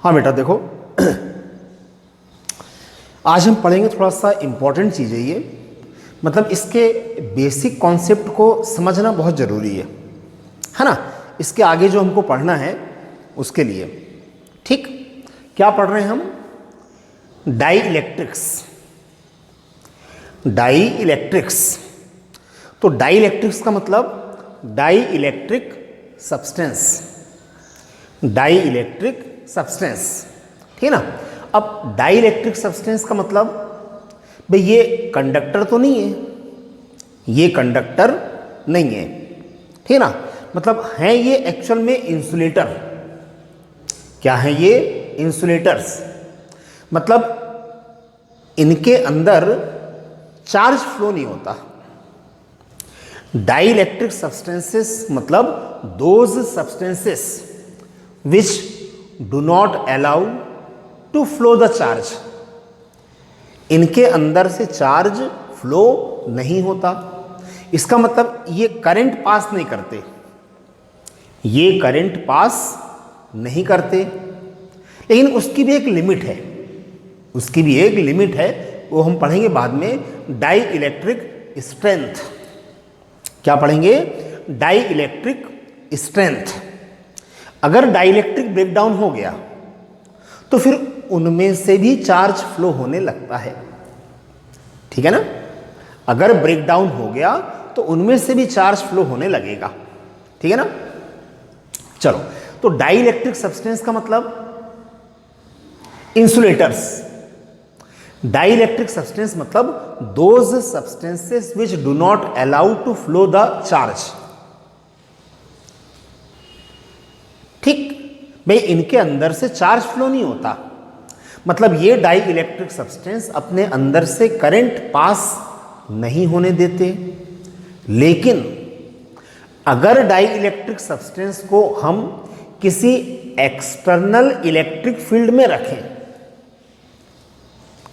हाँ बेटा देखो, आज हम पढ़ेंगे थोड़ा सा इम्पोर्टेंट चीज़ है ये, मतलब इसके बेसिक कॉन्सेप्ट को समझना बहुत ज़रूरी है ना। इसके आगे जो हमको पढ़ना है उसके लिए, ठीक। क्या पढ़ रहे हैं हम? Dielectrics. डाई इलेक्ट्रिक्स, तो डाई इलेक्ट्रिक्स का मतलब dielectric substance, dielectric substance, ठीक है ना। अब डाई इलेक्ट्रिक सब्सटेंस का मतलब भाई ये कंडक्टर तो नहीं है, ये कंडक्टर नहीं है, ठीक है ना। मतलब हैं ये एक्चुअल में इंसुलेटर। क्या है ये? इंसुलेटर्स। मतलब इनके अंदर चार्ज फ्लो नहीं होता। डाई इलेक्ट्रिक सब्सटेंसेस मतलब those substances which do not allow to flow the charge. इनके अंदर से चार्ज फ्लो नहीं होता। इसका मतलब ये करंट पास नहीं करते, ये करंट पास नहीं करते। लेकिन उसकी भी एक लिमिट है, उसकी भी एक लिमिट है, वो हम पढ़ेंगे बाद में। Dielectric strength. क्या पढ़ेंगे? Dielectric strength. अगर डाई इलेक्ट्रिक ब्रेकडाउन हो गया तो फिर उनमें से भी चार्ज फ्लो होने लगता है, ठीक है ना। अगर ब्रेकडाउन हो गया तो उनमें से भी चार्ज फ्लो होने लगेगा, ठीक है ना। चलो, तो डाई इलेक्ट्रिक सब्सटेंस का मतलब इंसुलेटर्स। डाई इलेक्ट्रिक सब्सटेंस मतलब those substances which do not allow to flow the charge, ठीक। भाई इनके अंदर से चार्ज फ्लो नहीं होता, मतलब ये डाई इलेक्ट्रिक सब्सटेंस अपने अंदर से करंट पास नहीं होने देते। लेकिन अगर डाई इलेक्ट्रिक सब्सटेंस को हम किसी एक्सटर्नल इलेक्ट्रिक फील्ड में रखें,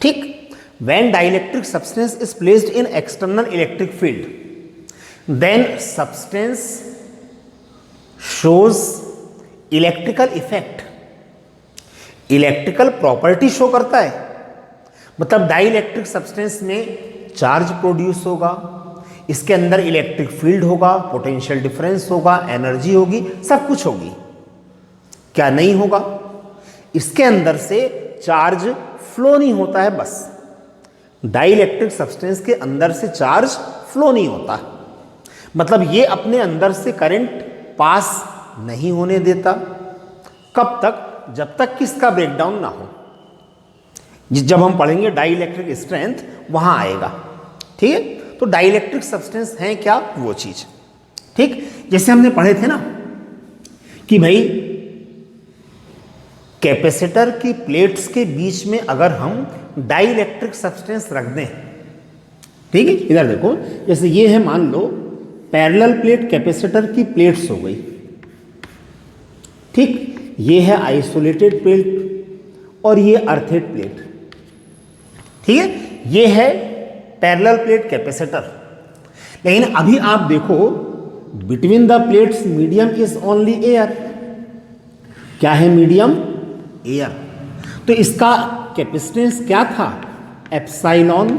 ठीक, when dielectric substance is placed in external electric field, then substance shows electrical effect, electrical property show करता है। मतलब डाइलेक्ट्रिक सब्सटेंस में चार्ज प्रोड्यूस होगा, इसके अंदर इलेक्ट्रिक फील्ड होगा, पोटेंशियल डिफरेंस होगा, एनर्जी होगी, सब कुछ होगी। क्या नहीं होगा? इसके अंदर से चार्ज फ्लो नहीं होता है। बस डाइलेक्ट्रिक सब्सटेंस के अंदर से चार्ज फ्लो नहीं होता, मतलब ये अपने अंदर से करंट पास नहीं होने देता। कब तक? जब तक कि इसका ब्रेकडाउन ना हो। जब हम पढ़ेंगे डाइलेक्ट्रिक स्ट्रेंथ वहां आएगा, ठीक है। तो डाइलेक्ट्रिक सब्सटेंस है क्या? वो चीज, ठीक। जैसे हमने पढ़े थे ना कि भाई कैपेसिटर की प्लेट्स के बीच में अगर हम डाइलेक्ट्रिक सब्सटेंस रख दें, ठीक है। इधर देखो, जैसे ये है, मान लो पैरेलल प्लेट कैपेसिटर की प्लेट्स हो गई, ठीक। ये है आइसोलेटेड प्लेट और ये अर्थेड प्लेट, ठीक है। ये है पैरेलल प्लेट कैपेसिटर। लेकिन अभी आप देखो, between the plates medium is only air. क्या है मीडियम? एयर। तो इसका कैपेसिटेंस क्या था? Epsilon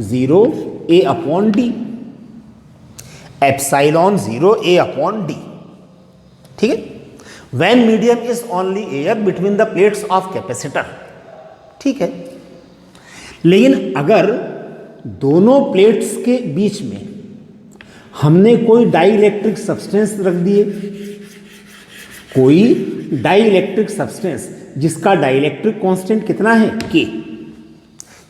0 A upon D, epsilon 0 A upon D, ठीक है। When medium is only air between the plates of capacitor, ठीक है। लेकिन अगर दोनों प्लेट्स के बीच में हमने कोई डाइलेक्ट्रिक सब्सटेंस रख दिए, कोई डाइलेक्ट्रिक सब्सटेंस जिसका डाइलेक्ट्रिक कांस्टेंट कितना है? K।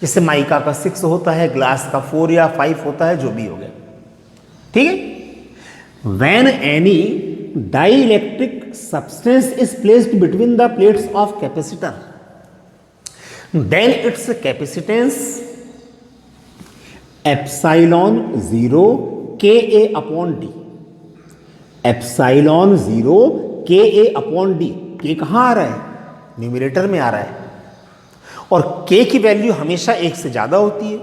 जैसे माइका का 6 होता है, ग्लास का 4 या 5 होता है, जो भी हो गया, ठीक है। When any dielectric substance is placed between the plates of capacitor, then its capacitance epsilon 0 Ka upon d, epsilon 0 Ka upon d। K कहाँ आ रहा है? न्यूमरेटर में आ रहा है, और K की वैल्यू हमेशा 1 से ज्यादा होती है।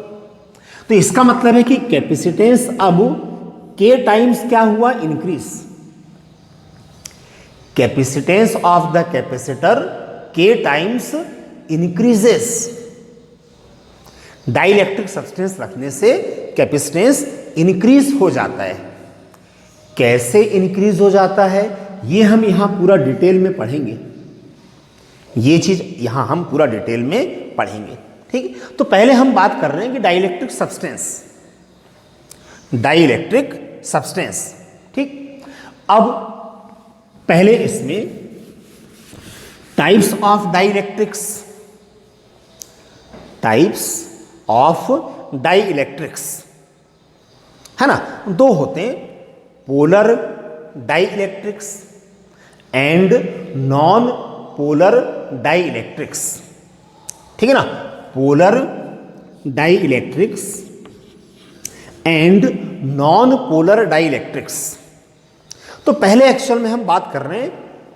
तो इसका मतलब है कि कैपेसिटेंस अब K टाइम्स क्या हुआ? Increase. Capacitance of the capacitor K times increases. Dielectric substance रखने से कैपेसिटेंस इंक्रीज हो जाता है। कैसे इंक्रीज हो जाता है ये हम यहां पूरा डिटेल में पढ़ेंगे, ये चीज यहां हम पूरा डिटेल में पढ़ेंगे। ठीक है, तो पहले हम बात कर रहे हैं कि डाइलेक्ट्रिक सब्सटेंस। ठीक, अब पहले इसमें टाइप्स ऑफ डाइइलेक्ट्रिक्स है ना, दो होते हैं, पोलर डाइइलेक्ट्रिक्स एंड नॉन पोलर डाइइलेक्ट्रिक्स। ठीक है ना, पोलर डाइइलेक्ट्रिक्स एंड नॉन पोलर डाइइलेक्ट्रिक्स। तो पहले एक्चुअल में हम बात कर रहे हैं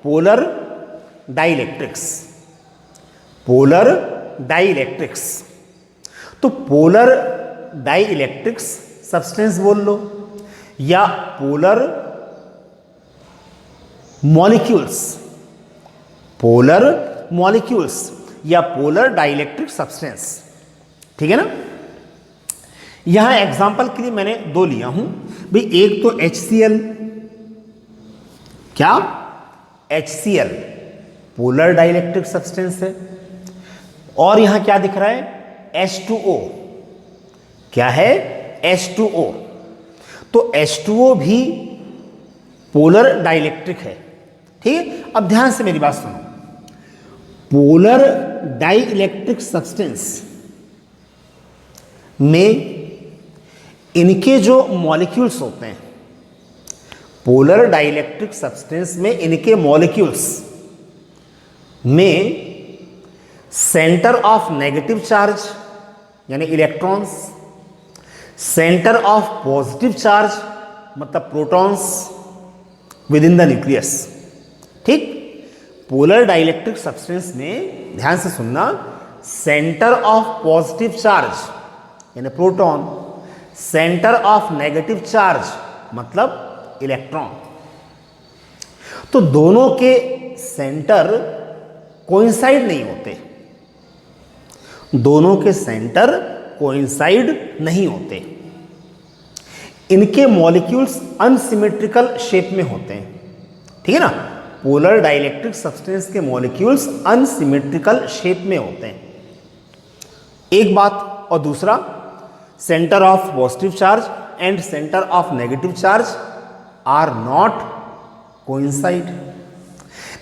पोलर डाइइलेक्ट्रिक्स। तो पोलर डाइइलेक्ट्रिक्स सब्सटेंस बोल लो या पोलर मॉलिक्यूल्स या पोलर डाइइलेक्ट्रिक सब्सटेंस। ठीक है ना, यहां एग्जांपल के लिए मैंने दो लिया हूं भाई, एक तो HCl, क्या HCl पोलर डाइइलेक्ट्रिक सब्सटेंस है, और यहां क्या दिख रहा है H2O, क्या है H2O। तो H2O भी पोलर डाइइलेक्ट्रिक है। ठीक है, अब ध्यान से मेरी बात सुनो, पोलर डाइइलेक्ट्रिक सब्सटेंस में इनके जो मॉलिक्यूल्स होते हैं, पोलर डाइइलेक्ट्रिक सब्सटेंस में इनके मॉलिक्यूल्स में सेंटर ऑफ नेगेटिव चार्ज यानी electrons, centre of positive charge मतलब protons within the nucleus. ठीक, पोलर डाइइलेक्ट्रिक सब्सटेंस में ध्यान से सुनना, सेंटर ऑफ पॉजिटिव चार्ज यानी proton, centre of negative charge मतलब इलेक्ट्रॉन। तो दोनों के सेंटर कोइंसाइड नहीं होते, दोनों के सेंटर कोइंसाइड नहीं होते, इनके मॉलिक्यूल्स अनसिमेट्रिकल शेप में होते हैं। ठीक है ना, पोलर डाइइलेक्ट्रिक सब्सटेंस के मॉलिक्यूल्स अनसिमेट्रिकल शेप में होते हैं, एक बात। और दूसरा, centre of positive charge and centre of negative charge are not coincide.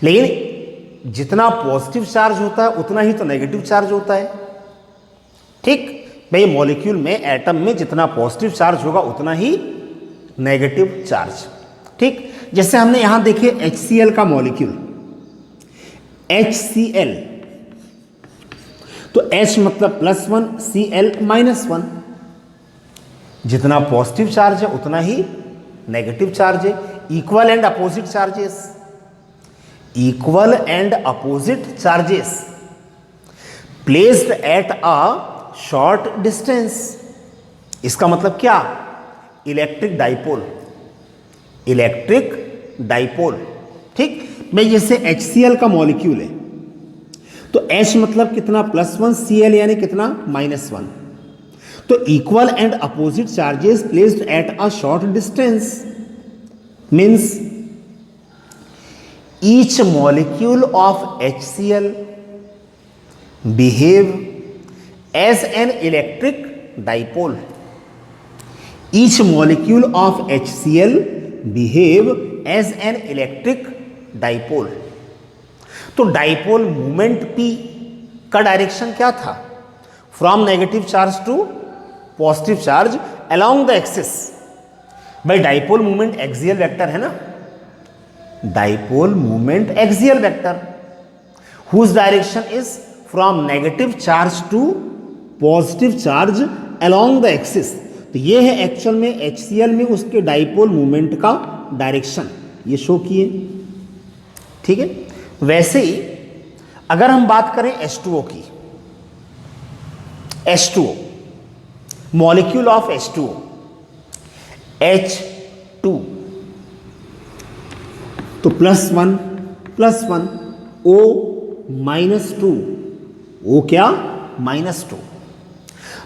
लेकिन जितना पॉजिटिव चार्ज होता है उतना ही तो नेगेटिव चार्ज होता है। ठीक भाई, मॉलिक्यूल में, एटम में जितना पॉजिटिव चार्ज होगा उतना ही नेगेटिव चार्ज। ठीक, जैसे हमने यहां देखे HCl का मॉलिक्यूल, HCl, तो H मतलब +1, Cl -1, जितना पॉजिटिव चार्ज है उतना ही नेगेटिव चार्ज है। Equal and opposite charges placed at a short distance. इसका मतलब क्या, इलेक्ट्रिक डाइपोल। ठीक, मैं जैसे HCl का मॉलिक्यूल है तो H मतलब कितना +1, Cl यानी कितना -1, तो equal and opposite charges placed at a short distance means each molecule of HCl behave as an electric dipole. Each molecule of HCl behave as an electric dipole. तो dipole movement P का direction क्या था, from negative charge to positive charge along the axis. भाई dipole movement axial vector है ना, dipole movement axial vector whose direction is from negative charge to positive charge along the axis. तो ये है actual में HCl में उसके dipole movement का डायरेक्शन, ये शो किए। ठीक है, वैसे ही अगर हम बात करें H2O की, H2O molecule of H2O, H2 तो +1 O -2, O क्या, -2।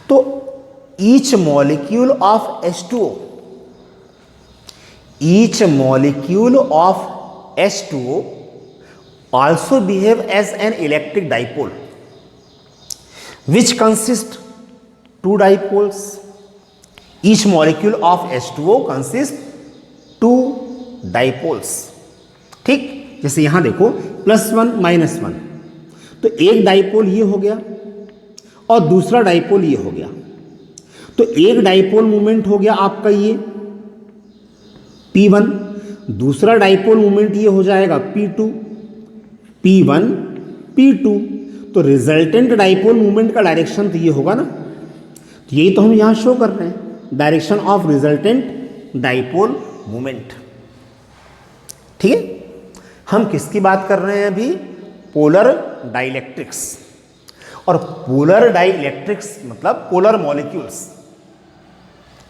तो each molecule of H2O, each molecule of H2O also behave as an electric dipole which consists two dipoles. Each molecule of H2O consists two dipoles। ठीक, जैसे यहां देखो +1 -1, तो एक dipole ये हो गया और दूसरा डाइपोल ये हो गया। तो एक डाइपोल मूवमेंट हो गया आपका ये P1, दूसरा डाइपोल मूवमेंट ये हो जाएगा P2, P1 P2। तो रिजल्टेंट डाइपोल मूवमेंट का डायरेक्शन तो ये होगा ना, तो यही तो हम यहां शो कर रहे हैं, direction of resultant dipole movement. ठीक है, हम किसकी बात कर रहे हैं अभी, पोलर डाइलेक्ट्रिक्स। और पोलर डाइलेक्ट्रिक्स मतलब पोलर मॉलिक्यूल्स।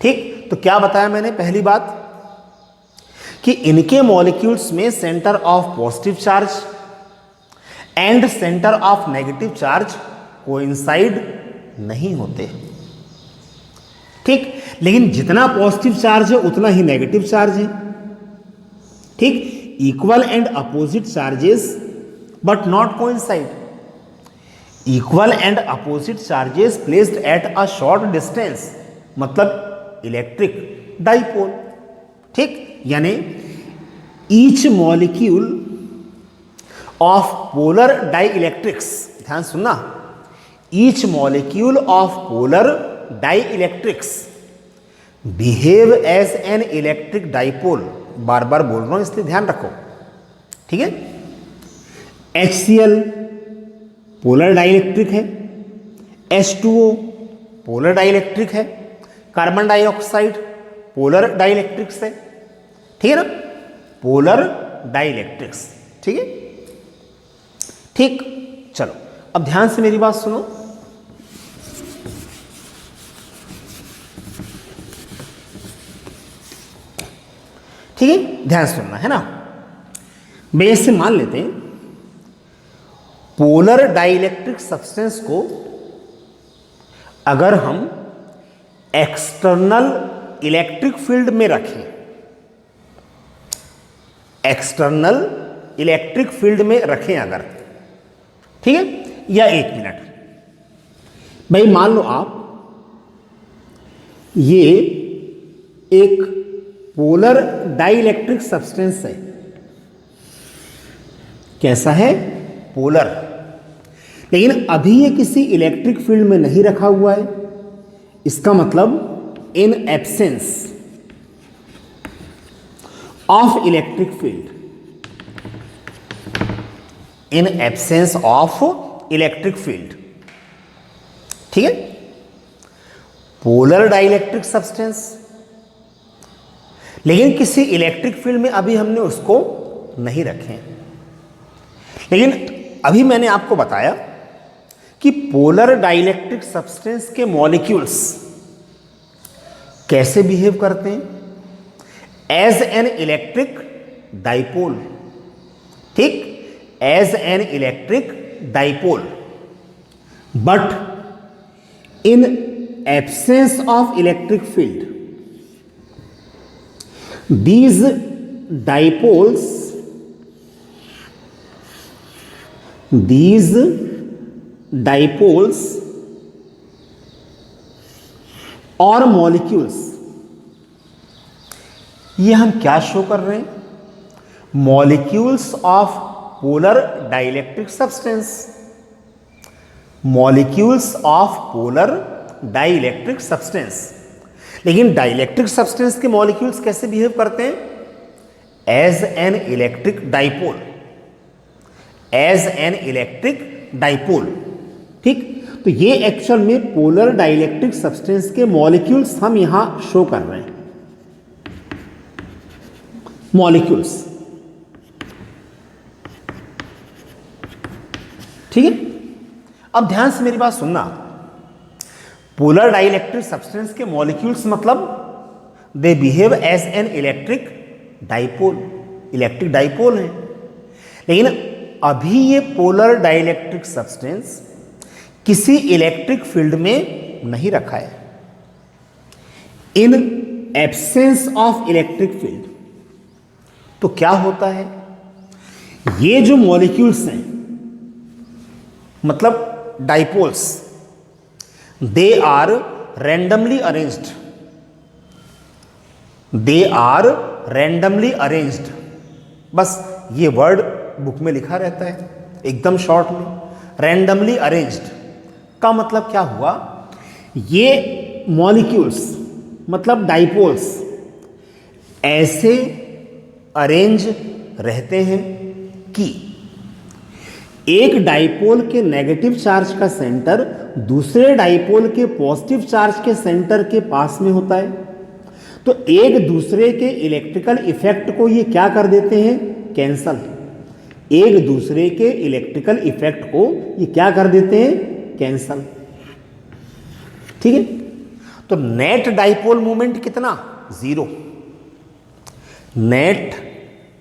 ठीक, तो क्या बताया मैंने, पहली बात कि इनके मॉलिक्यूल्स में centre of positive charge and centre of negative charge coincide नहीं होते। ठीक, लेकिन जितना पॉजिटिव चार्ज है उतना ही नेगेटिव चार्ज है। ठीक, equal and opposite charges but not coincide, equal and opposite charges placed at a short distance, मतलब इलेक्ट्रिक डाइपोल। ठीक, यानी each molecule of polar dielectrics, ध्यान सुनना, each molecule of polar dielectrics behave as an electric dipole. बार बार बोल रहा हूं इसलिए ध्यान रखो। ठीक है, HCl पोलर डाइइलेक्ट्रिक है, H2O पोलर डाइइलेक्ट्रिक है, कार्बन डाइऑक्साइड पोलर डाइइलेक्ट्रिक्स है। ठीक है ना, पोलर डाइइलेक्ट्रिक्स। ठीक है, ठीक, चलो अब ध्यान से मेरी बात सुनो। ठीक है, ध्यान सुनना है ना। बेस से मान लेते हैं पोलर डाइइलेक्ट्रिक सब्सटेंस को अगर हम एक्सटर्नल इलेक्ट्रिक फील्ड में रखें, एक्सटर्नल इलेक्ट्रिक फील्ड में रखें अगर, ठीक है, या 1 मिनट भाई, मान लो आप ये एक पोलर डाइइलेक्ट्रिक सब्सटेंस है। कैसा है, पोलर, लेकिन अभी ये किसी इलेक्ट्रिक फील्ड में नहीं रखा हुआ है। इसका मतलब इन absence of electric field, in absence of electric field. ठीक है, पोलर डाइइलेक्ट्रिक सब्सटेंस, लेकिन किसी इलेक्ट्रिक फील्ड में अभी हमने उसको नहीं रखे। लेकिन अभी मैंने आपको बताया कि पोलर डाइइलेक्ट्रिक सब्सटेंस के मॉलिक्यूल्स कैसे बिहेव करते हैं, एज एन इलेक्ट्रिक डाइपोल। ठीक, as an electric dipole, but in absence of electric field these dipoles और मॉलिक्यूल्स, ये हम क्या शो कर रहे हैं, molecules of polar dielectric substance, molecules of polar dielectric substance. लेकिन डाइइलेक्ट्रिक सब्सटेंस के मॉलिक्यूल्स कैसे बिहेव करते हैं, as an electric dipole, as an electric dipole. ठीक, तो ये एक्चुअल में पोलर डाइइलेक्ट्रिक सब्सटेंस के मॉलिक्यूल्स हम यहां शो कर रहे हैं, मॉलिक्यूल्स। ठीक है, अब ध्यान से मेरी बात सुनना। पोलर डाइइलेक्ट्रिक सब्सटेंस के मॉलिक्यूल्स मतलब they behave as an electric dipole, electric dipole है। लेकिन अभी ये पोलर डाइलेक्ट्रिक सब्सटेंस किसी इलेक्ट्रिक फील्ड में नहीं रखा है। In absence of electric field तो क्या होता है, ये जो मॉलिक्यूल्स हैं मतलब dipoles, they are randomly arranged, they are randomly arranged. बस ये वर्ड बुक में लिखा रहता है एकदम शॉर्ट में, रैंडमली अरेंज्ड का मतलब क्या हुआ, ये मॉलिक्यूल्स मतलब डाइपोल्स ऐसे अरेंज रहते हैं कि एक डाइपोल के नेगेटिव चार्ज का सेंटर दूसरे डाइपोल के पॉजिटिव चार्ज के सेंटर के पास में होता है। तो एक दूसरे के इलेक्ट्रिकल इफेक्ट को ये क्या कर देते हैं, कैंसल। एक दूसरे के इलेक्ट्रिकल इफेक्ट को ये क्या कर देते हैं, कैंसल। ठीक है, तो नेट डाइपोल मूवमेंट कितना, 0। नेट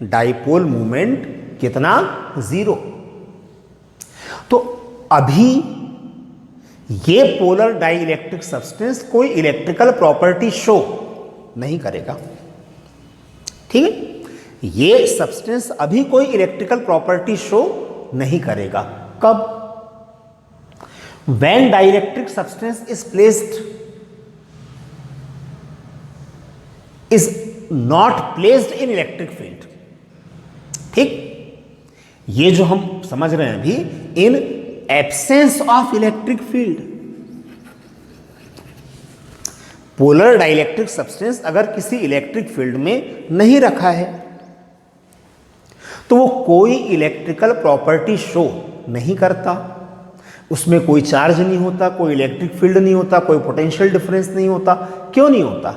डाइपोल मूवमेंट कितना, 0। तो अभी ये पोलर डाइइलेक्ट्रिक सब्सटेंस कोई इलेक्ट्रिकल प्रॉपर्टी शो नहीं करेगा। ठीक है, ये सब्सटेंस अभी कोई इलेक्ट्रिकल प्रॉपर्टी शो नहीं करेगा। कब, when dielectric substance is placed is not placed in electric field. ठीक, ये जो हम समझ रहे हैं अभी, इन absence of electric field. Polar dielectric substance अगर किसी इलेक्ट्रिक फील्ड में नहीं रखा है तो वो कोई इलेक्ट्रिकल प्रॉपर्टी शो नहीं करता, उसमें कोई चार्ज नहीं होता, कोई इलेक्ट्रिक फील्ड नहीं होता, कोई पोटेंशियल डिफरेंस नहीं होता। क्यों नहीं होता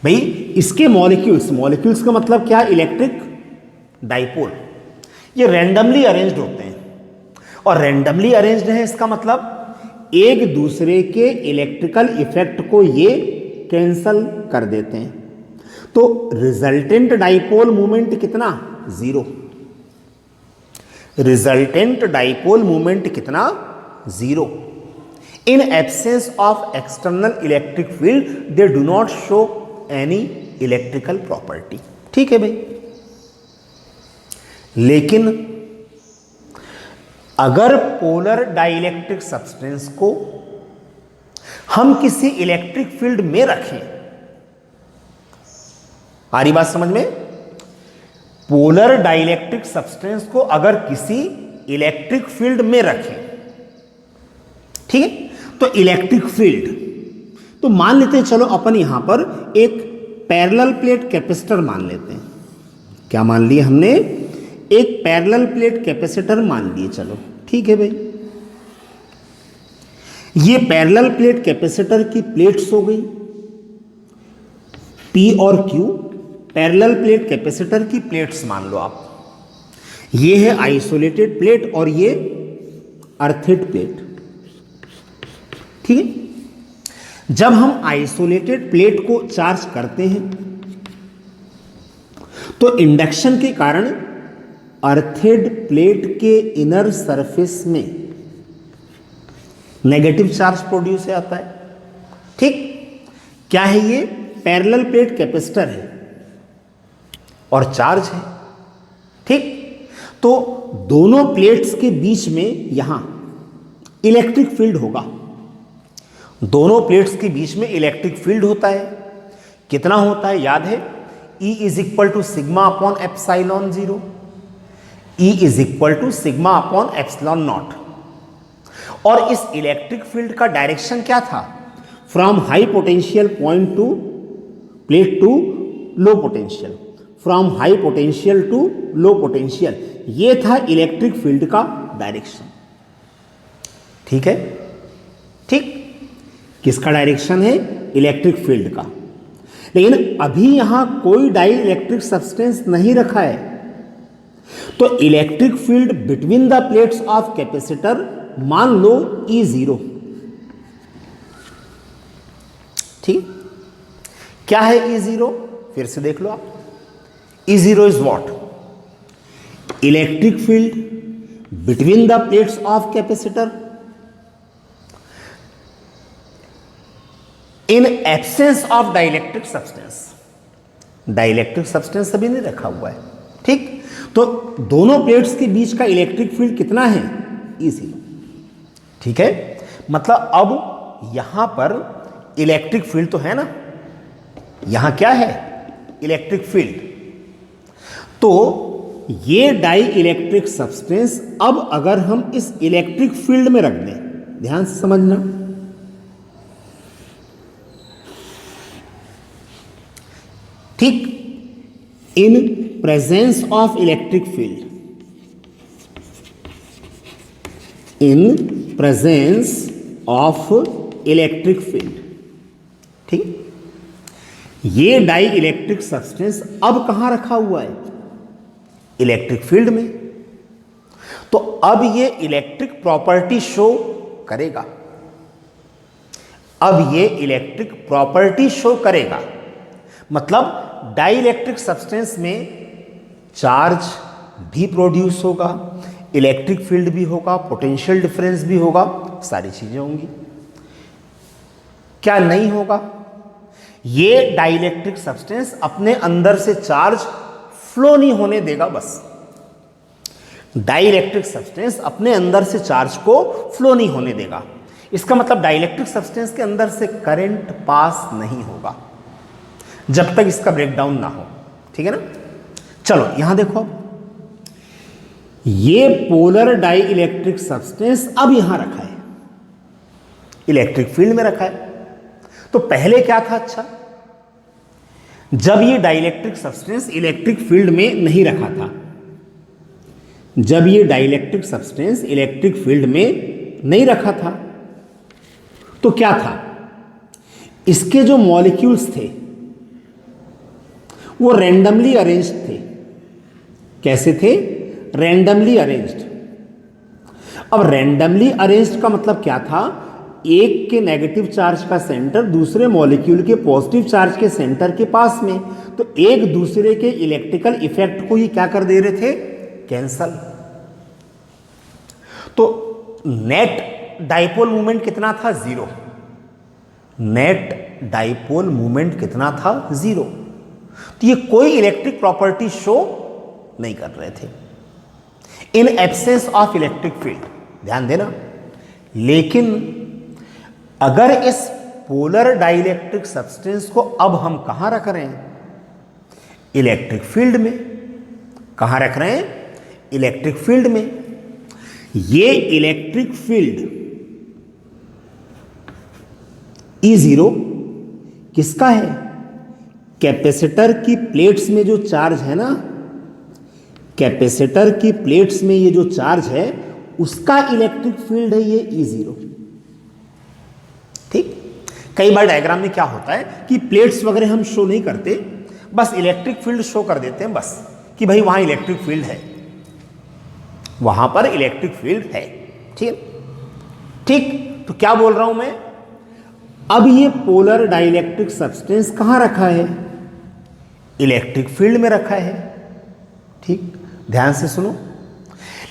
भाई, इसके मॉलिक्यूल्स का मतलब क्या, इलेक्ट्रिक डाइपोल, ये रैंडमली अरेंज्ड होते हैं। और रैंडमली अरेंज्ड है इसका मतलब एक दूसरे के इलेक्ट्रिकल इफेक्ट को ये कैंसल कर देते हैं। तो रिजल्टेंट डाइपोल मूवमेंट कितना, 0। रिजल्टेंट डाइपोल मूवमेंट कितना, 0। इन absence of external electric field they do not show any electrical property. ठीक है भाई, लेकिन अगर पोलर डाइइलेक्ट्रिक सब्सटेंस को हम किसी इलेक्ट्रिक फील्ड में रखें, आ रही बात समझ में, पोलर डाइइलेक्ट्रिक सब्सटेंस को अगर किसी इलेक्ट्रिक फील्ड में रखें, ठीक है, तो इलेक्ट्रिक फील्ड, तो मान लेते हैं, चलो अपन यहां पर एक पैरेलल प्लेट कैपेसिटर मान लेते हैं। क्या मान लिया हमने, एक पैरेलल प्लेट कैपेसिटर मान लिए। चलो ठीक है भाई, ये पैरेलल प्लेट कैपेसिटर की प्लेट्स हो गई P और Q, पैरेलल प्लेट कैपेसिटर की प्लेट्स मान लो आप। ये है आइसोलेटेड प्लेट और ये अर्थेड प्लेट। ठीक है, जब हम आइसोलेटेड प्लेट को चार्ज करते हैं तो इंडक्शन के कारण अर्थेड प्लेट के इनर सरफेस में नेगेटिव चार्ज प्रोड्यूस आता है। ठीक, क्या है ये, पैरेलल प्लेट कैपेसिटर है और चार्ज है। ठीक, तो दोनों प्लेट्स के बीच में यहां इलेक्ट्रिक फील्ड होगा। दोनों प्लेट्स के बीच में इलेक्ट्रिक फील्ड होता है। कितना होता है, याद है, E is equal to sigma upon epsilon 0, E is equal to sigma upon epsilon not. और इस इलेक्ट्रिक फील्ड का डायरेक्शन क्या था, from high potential point to plate to low potential, from high potential to low potential, ये था electric field का direction. ठीक है, ठीक, किसका डायरेक्शन है, इलेक्ट्रिक फील्ड का। लेकिन अभी यहां कोई डाई इलेक्ट्रिक सब्सटेंस नहीं रखा है, तो electric field between the plates of capacitor मान लो E0। ठीक, क्या है E0, फिर से देख लो आप। E0 is what, electric field between the plates of capacitor in absence of dielectric substance. Dielectric substance अभी नहीं रखा हुआ है, ठीक। तो दोनों प्लेट्स के बीच का इलेक्ट्रिक फील्ड कितना है, E0, ठीक है। मतलब अब यहां पर इलेक्ट्रिक फील्ड तो है ना, यहां क्या है, इलेक्ट्रिक फील्ड। तो ये डाई इलेक्ट्रिक सब्सटेंस अब अगर हम इस इलेक्ट्रिक फील्ड में रख दें, ध्यान से समझना, ठीक, in presence of electric field, in presence of electric field, ठीक। ये डाई इलेक्ट्रिक सब्सटेंस अब कहां रखा हुआ है, इलेक्ट्रिक फील्ड में। तो अब ये इलेक्ट्रिक प्रॉपर्टी शो करेगा, अब ये इलेक्ट्रिक प्रॉपर्टी शो करेगा। मतलब डाई इलेक्ट्रिक सब्सटेंस में चार्ज भी प्रोड्यूस होगा, इलेक्ट्रिक फील्ड भी होगा, पोटेंशियल डिफरेंस भी होगा, सारी चीजें होंगी। क्या नहीं होगा, ये डाई इलेक्ट्रिक सब्सटेंस अपने अंदर से चार्ज फ्लो नहीं होने देगा। बस डाई इलेक्ट्रिक सब्सटेंस अपने अंदर से चार्ज को फ्लो नहीं होने देगा। इसका मतलब डाई इलेक्ट्रिक सब्सटेंस के अंदर से करंट पास नहीं होगा जब तक इसका ब्रेकडाउन ना हो, ठीक है ना। चलो यहां देखो, ये पोलर डाई इलेक्ट्रिक सब्सटेंस अब यहां रखा है, इलेक्ट्रिक फील्ड में रखा है। तो पहले क्या था, अच्छा, जब ये डाइलेक्ट्रिक सब्सटेंस इलेक्ट्रिक फील्ड में नहीं रखा था, जब ये डाइलेक्ट्रिक सब्सटेंस इलेक्ट्रिक फील्ड में नहीं रखा था, तो क्या था, इसके जो मॉलिक्यूल्स थे वो रैंडमली अरेंज्ड थे। कैसे थे, रैंडमली अरेंज्ड। अब रैंडमली अरेंज्ड का मतलब क्या था, एक के नेगेटिव चार्ज का सेंटर दूसरे मॉलिक्यूल के पॉजिटिव चार्ज के सेंटर के पास में, तो एक दूसरे के इलेक्ट्रिकल इफेक्ट को ये क्या कर दे रहे थे, कैंसल। तो नेट डाइपोल मूवमेंट कितना था, 0। नेट डाइपोल मूवमेंट कितना था, 0। तो ये कोई इलेक्ट्रिक प्रॉपर्टी शो नहीं कर रहे थे इन एब्सेंस ऑफ इलेक्ट्रिक फील्ड, ध्यान देना। लेकिन अगर इस पोलर डाइलेक्ट्रिक सब्सटेंस को अब हम कहां रख रहे हैं, इलेक्ट्रिक फील्ड में। कहां रख रहे हैं, इलेक्ट्रिक फील्ड में। ये इलेक्ट्रिक फील्ड E0 किसका है, कैपेसिटर की प्लेट्स में जो चार्ज है ना, कैपेसिटर की प्लेट्स में ये जो चार्ज है उसका इलेक्ट्रिक फील्ड है ये E0, ठीक। कई बार डायग्राम में क्या होता है कि प्लेट्स वगैरह हम शो नहीं करते, बस इलेक्ट्रिक फील्ड शो कर देते हैं, बस कि भाई वहां इलेक्ट्रिक फील्ड है, वहां पर इलेक्ट्रिक फील्ड है, ठीक। ठीक, तो क्या बोल रहा हूं मैं, अब ये पोलर डाइलेक्ट्रिक सब्सटेंस कहां रखा है, इलेक्ट्रिक फील्ड में रखा है, ठीक। ध्यान से सुनो,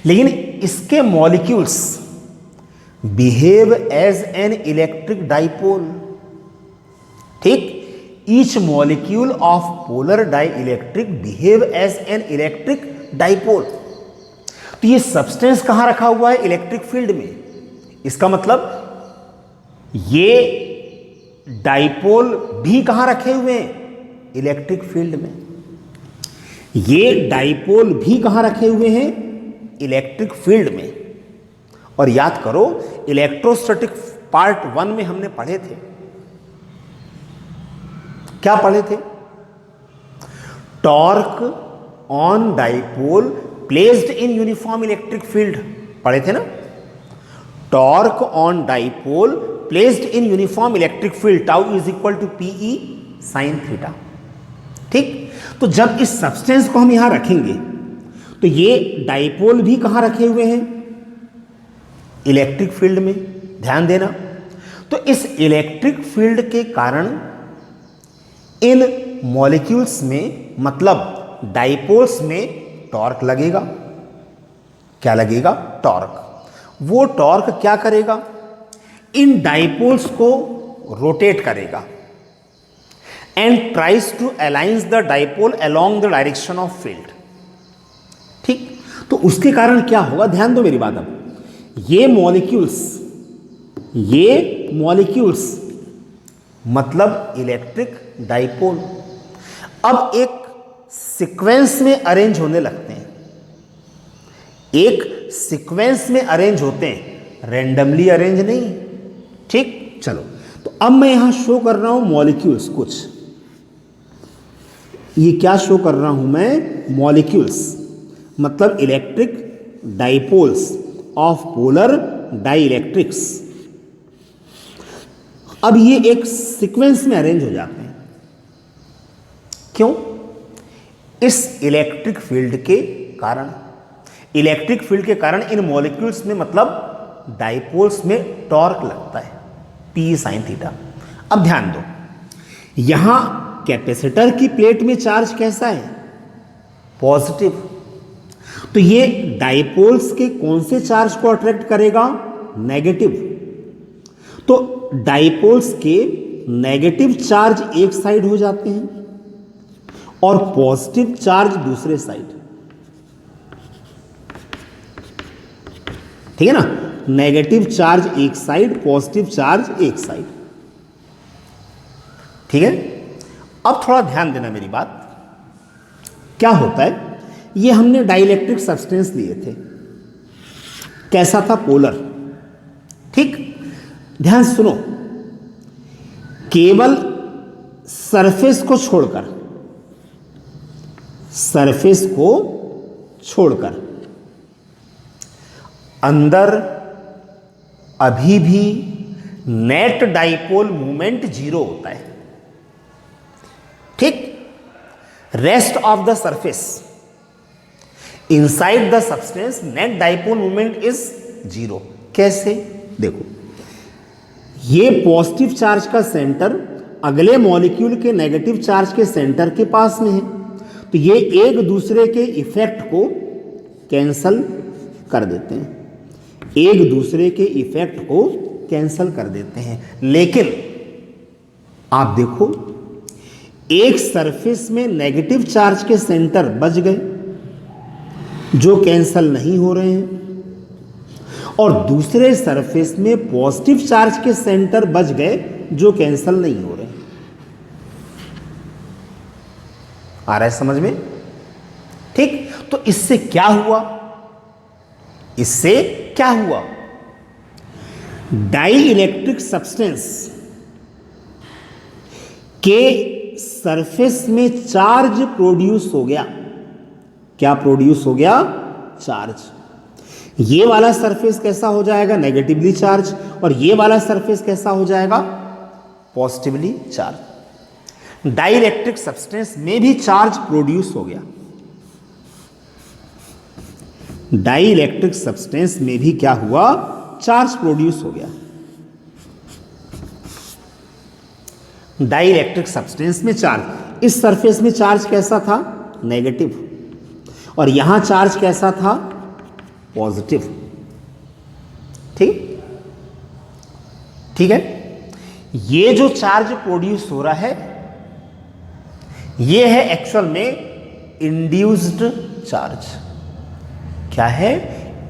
लेकिन इसके molecules behave as an electric dipole, ठीक। Each molecule of polar dielectric behave as an electric dipole. तो ये सब्सटेंस कहां रखा हुआ है, इलेक्ट्रिक फील्ड में। इसका मतलब ये डाइपोल भी कहां रखे हुए हैं, इलेक्ट्रिक फील्ड में। ये डाइपोल भी कहां रखे हुए हैं, इलेक्ट्रिक फील्ड में। और याद करो, इलेक्ट्रोस्टैटिक पार्ट 1 में हमने पढ़े थे, क्या पढ़े थे, torque on dipole placed in uniform electric field पढ़े थे ना। Torque on dipole placed in uniform electric field tau is equal to PE sin theta, ठीक। तो जब इस सब्सटेंस को हम यहां रखेंगे तो ये डाइपोल भी कहां रखे हुए हैं, इलेक्ट्रिक फील्ड में, ध्यान देना। तो इस इलेक्ट्रिक फील्ड के कारण इन मॉलिक्यूल्स में, मतलब डाइपोल्स में टॉर्क लगेगा, क्या लगेगा? टॉर्क। वो टॉर्क क्या करेगा? इन डाइपोल्स को रोटेट करेगा and tries to aligns the dipole along the direction of field. ठीक, तो उसके कारण क्या होगा? ध्यान दो मेरी बात। अब ये मॉलिक्यूल्स मतलब इलेक्ट्रिक डाइपोल अब एक सीक्वेंस में अरेंज होने लगते हैं, एक सीक्वेंस में अरेंज होते हैं, रैंडमली अरेंज नहीं। ठीक, चलो तो अब मैं यहां शो कर रहा हूं मॉलिक्यूल्स कुछ। ये क्या शो कर रहा हूं मैं? मॉलिक्यूल्स मतलब इलेक्ट्रिक डाइपोल्स ऑफ पोलर डाइइलेक्ट्रिक्स। अब ये एक सीक्वेंस में अरेंज हो जाते हैं। क्यों? इस इलेक्ट्रिक फील्ड के कारण। इलेक्ट्रिक फील्ड के कारण इन मॉलिक्यूल्स में मतलब डाइपोल्स में टॉर्क लगता है, P sin थीटा। अब ध्यान दो, यहां कैपेसिटर की प्लेट में चार्ज कैसा है? पॉजिटिव। तो ये डाइपोल्स के कौन से चार्ज को अट्रैक्ट करेगा? नेगेटिव। तो डाइपोल्स के नेगेटिव चार्ज एक साइड हो जाते हैं और पॉजिटिव चार्ज दूसरे साइड। ठीक है ना? नेगेटिव चार्ज एक साइड, पॉजिटिव चार्ज एक साइड। ठीक है, अब थोड़ा ध्यान देना मेरी बात। क्या होता है? ये हमने डाइइलेक्ट्रिक सब्सटेंस लिए थे, कैसा था? पोलर। ठीक, ध्यान सुनो, केवल सरफेस को छोड़कर अंदर अभी भी नेट डाइपोल मूवमेंट 0 होता है। ठीक, rest of the surface inside the substance net dipole movement is 0। कैसे? देखो, ये पॉजिटिव चार्ज का सेंटर अगले मॉलिक्यूल के नेगेटिव चार्ज के सेंटर के पास में है, तो ये एक दूसरे के इफेक्ट को कैंसल कर देते हैं, एक दूसरे के इफेक्ट को कैंसल कर देते हैं। लेकिन आप देखो, एक सरफेस में नेगेटिव चार्ज के सेंटर बच गए जो कैंसल नहीं हो रहे हैं, और दूसरे सरफेस में पॉजिटिव चार्ज के सेंटर बच गए जो कैंसल नहीं हो रहे। आ रहा है समझ में? ठीक, तो इससे क्या हुआ? डाई इलेक्ट्रिक सब्सटेंस के सरफेस में चार्ज प्रोड्यूस हो गया। क्या प्रोड्यूस हो गया? चार्ज। ये वाला सरफेस कैसा हो जाएगा? Negatively charge. और ये वाला सरफेस कैसा हो जाएगा? Positively charge. डाइइलेक्ट्रिक सब्सटेंस में भी चार्ज प्रोड्यूस हो गया। डाइइलेक्ट्रिक सब्सटेंस में भी क्या हुआ? चार्ज प्रोड्यूस हो गया। डाइइलेक्ट्रिक सब्सटेंस में चार्ज, इस सरफेस में चार्ज कैसा था? नेगेटिव। और यहां चार्ज कैसा था? पॉजिटिव। ठीक है, ये जो चार्ज प्रोड्यूस हो रहा है ये है एक्चुअल में इंड्यूस्ड चार्ज। क्या है?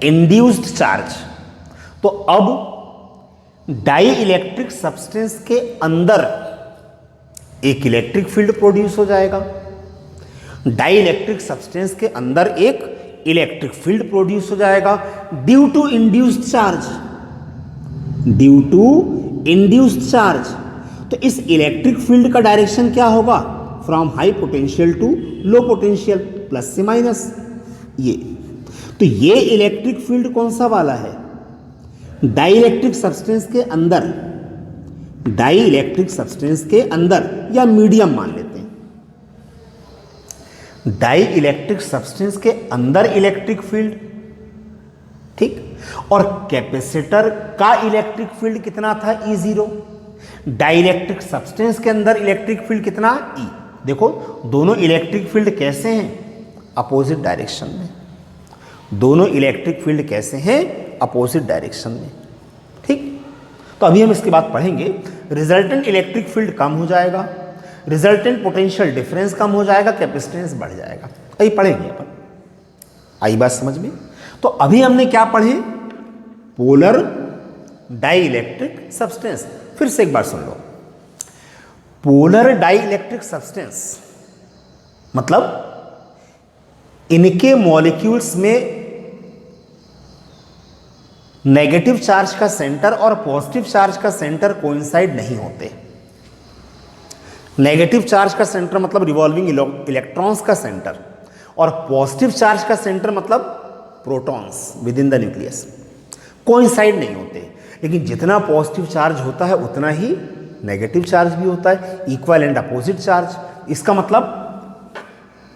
Induced charge. तो अब डाई इलेक्ट्रिक सब्सटेंस के अंदर एक इलेक्ट्रिक फील्ड प्रोड्यूस हो जाएगा। डाई इलेक्ट्रिक सब्सटेंस के अंदर एक इलेक्ट्रिक फील्ड प्रोड्यूस हो जाएगा ड्यू टू इंड्यूस्ड चार्ज। तो इस इलेक्ट्रिक फील्ड का डायरेक्शन क्या होगा? From high potential to low potential, plus से माइनस। ये तो ये इलेक्ट्रिक फील्ड कौन सा वाला है? डाइइलेक्ट्रिक सब्सटेंस के अंदर, डाइइलेक्ट्रिक सब्सटेंस के अंदर, या मीडियम मान लेते हैं। डाइइलेक्ट्रिक सब्सटेंस के अंदर इलेक्ट्रिक फील्ड। ठीक, और कैपेसिटर का इलेक्ट्रिक फील्ड कितना था? E0। डाइइलेक्ट्रिक सब्सटेंस के अंदर इलेक्ट्रिक फील्ड कितना? E। देखो दोनों इलेक्ट्रिक फील्ड कैसे हैं? अपोजिट डायरेक्शन में। दोनों इलेक्ट्रिक फील्ड कैसे हैं? अपोजिट डायरेक्शन में। ठीक, तो अभी हम इसके बाद पढ़ेंगे रिजल्टेंट इलेक्ट्रिक फील्ड कम हो जाएगा, रिजल्टेंट पोटेंशियल डिफरेंस कम हो जाएगा, कैपेसिटेंस बढ़ जाएगा। यही पढ़ेंगे अपन। आई बात समझ में? तो अभी हमने क्या पढ़े? Polar dielectric substance. फिर से एक बार सुन लो। पोलर डाई इलेक्ट्रिक सब्सटेंस मतलब इनके मॉलिक्यूल्स में नेगेटिव चार्ज का सेंटर और पॉजिटिव चार्ज का सेंटर कोइंसाइड नहीं होते। नेगेटिव चार्ज का सेंटर मतलब रिवॉल्विंग इलेक्ट्रॉन्स का सेंटर, और पॉजिटिव चार्ज का सेंटर मतलब protons within the nucleus, coincide नहीं होते। लेकिन जितना पॉजिटिव चार्ज होता है उतना ही नेगेटिव चार्ज भी होता है, इक्वल एंड अपोजिट चार्ज। इसका मतलब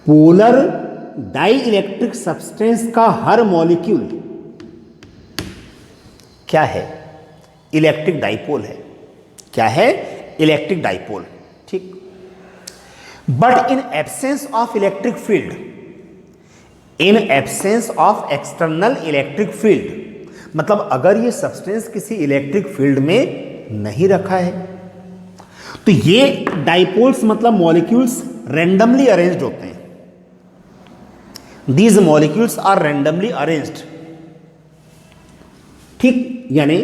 पोलर डाई इलेक्ट्रिक सब्सटेंस का हर मॉलिक्यूल क्या है? इलेक्ट्रिक डाइपोल है। क्या है? Electric dipole. ठीक, but in absence of electric field, in absence of external electric field, मतलब अगर ये सब्सटेंस किसी इलेक्ट्रिक फील्ड में नहीं रखा है तो ये डाइपोल्स मतलब मॉलिक्यूल्स रैंडमली अरेंज्ड होते हैं। These molecules are randomly arranged. ठीक, यानी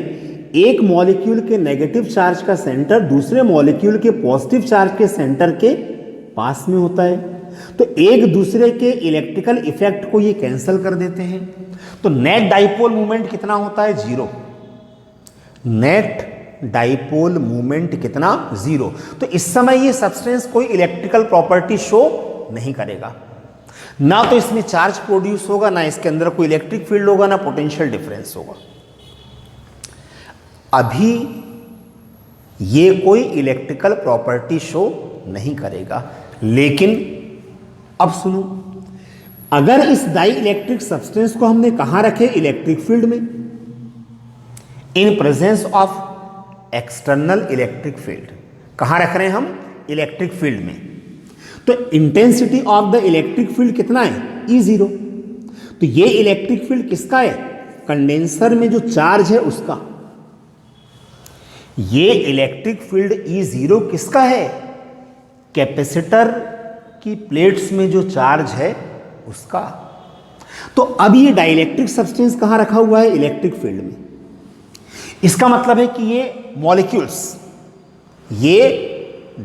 एक मॉलिक्यूल के नेगेटिव चार्ज का सेंटर दूसरे मॉलिक्यूल के पॉजिटिव चार्ज के सेंटर के पास में होता है, तो एक दूसरे के इलेक्ट्रिकल इफेक्ट को ये कैंसिल कर देते हैं। तो नेट डाइपोल मूवमेंट कितना होता है? 0। नेट डाइपोल मूवमेंट कितना? 0। तो इस समय ये सब्सटेंस कोई इलेक्ट्रिकल प्रॉपर्टी शो नहीं करेगा, ना तो इसमें चार्ज प्रोड्यूस होगा, ना इसके अंदर कोई इलेक्ट्रिक फील्ड होगा, ना पोटेंशियल डिफरेंस होगा। अभी ये कोई इलेक्ट्रिकल प्रॉपर्टी शो नहीं करेगा। लेकिन अब सुनो, अगर इस डाई इलेक्ट्रिक सब्सटेंस को हमने कहां रखे? इलेक्ट्रिक फील्ड में, in presence of external electric field. कहां रख रहे हैं हम? इलेक्ट्रिक फील्ड में। तो intensity of the electric field कितना है? E0। तो ये इलेक्ट्रिक फील्ड किसका है? कंडेंसर में जो चार्ज है उसका। ये इलेक्ट्रिक फील्ड E0 किसका है? कैपेसिटर की प्लेट्स में जो चार्ज है उसका। तो अब ये डाइलेक्ट्रिक सब्सटेंस कहां रखा हुआ है? इलेक्ट्रिक फील्ड में। इसका मतलब है कि ये मॉलिक्यूल्स, ये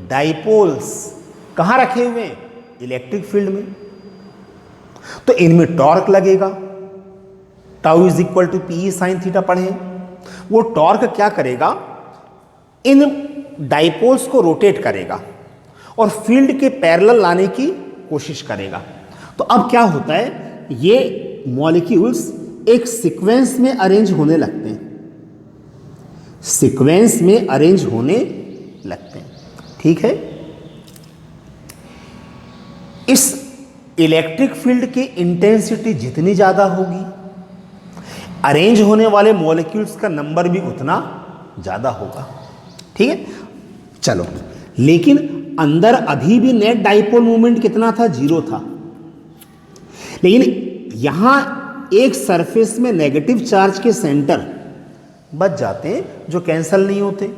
डाइपोल्स कहां रखे हुए हैं? इलेक्ट्रिक फील्ड में। तो इनमें टॉर्क लगेगा, tau is equal to P sine theta पढ़े। वो टॉर्क क्या करेगा? इन डाइपोल्स को रोटेट करेगा और फील्ड के पैरेलल लाने की कोशिश करेगा। तो अब क्या होता है? ये मॉलिक्यूल्स एक सीक्वेंस में अरेंज होने लगते हैं, सीक्वेंस में अरेंज होने लगते हैं। ठीक है, इस इलेक्ट्रिक फील्ड की इंटेंसिटी जितनी ज्यादा होगी, अरेंज होने वाले मॉलिक्यूल्स का नंबर भी उतना ज्यादा होगा। ठीक है, चलो, लेकिन अंदर अभी भी नेट डाइपोल मोमेंट कितना था? 0 था। लेकिन यहां एक सरफेस में नेगेटिव चार्ज के सेंटर बच जाते हैं जो कैंसिल नहीं होते,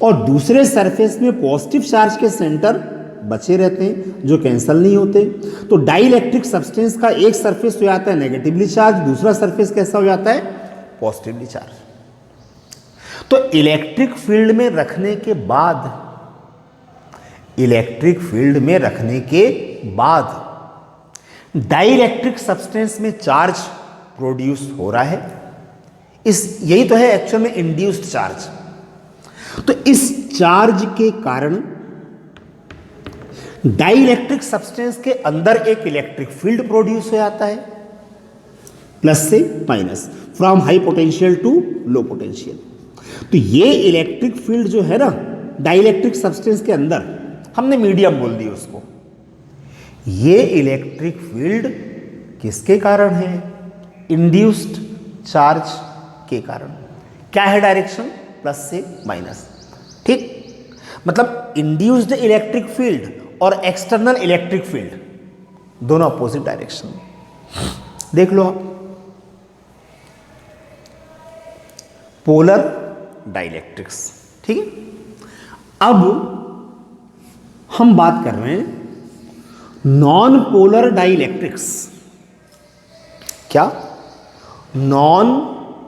और दूसरे सरफेस में पॉजिटिव चार्ज के सेंटर बचे रहते हैं जो कैंसिल नहीं होते। तो डाइइलेक्ट्रिक सब्सटेंस का एक सरफेस हो जाता है नेगेटिवली चार्ज, दूसरा सरफेस कैसा हो जाता है? Positively charge. तो इलेक्ट्रिक फील्ड में रखने के बाद, इलेक्ट्रिक फील्ड में रखने के बाद डाइइलेक्ट्रिक सब्सटेंस में चार्ज प्रोड्यूस हो रहा है। यही तो है एक्चुअल में इंड्यूस्ड चार्ज। तो इस चार्ज के कारण डाइइलेक्ट्रिक सब्सटेंस के अंदर एक इलेक्ट्रिक फील्ड प्रोड्यूस हो जाता है, प्लस से minus, from high potential to low potential. तो ये इलेक्ट्रिक फील्ड जो है ना डाइइलेक्ट्रिक सब्सटेंस के अंदर, हमने मीडियम बोल दिया उसको, ये इलेक्ट्रिक फील्ड किसके कारण है? इंड्यूस्ड चार्ज के कारण। क्या है डायरेक्शन? प्लस से माइनस। ठीक, मतलब इंड्यूस्ड इलेक्ट्रिक फील्ड और एक्सटर्नल इलेक्ट्रिक फील्ड दोनों अपोजिट डायरेक्शन में। देख लो आप, पोलर डाइलेक्ट्रिक्स। ठीक है, अब हम बात कर रहे हैं नॉन पोलर डाइलेक्ट्रिक्स। क्या? नॉन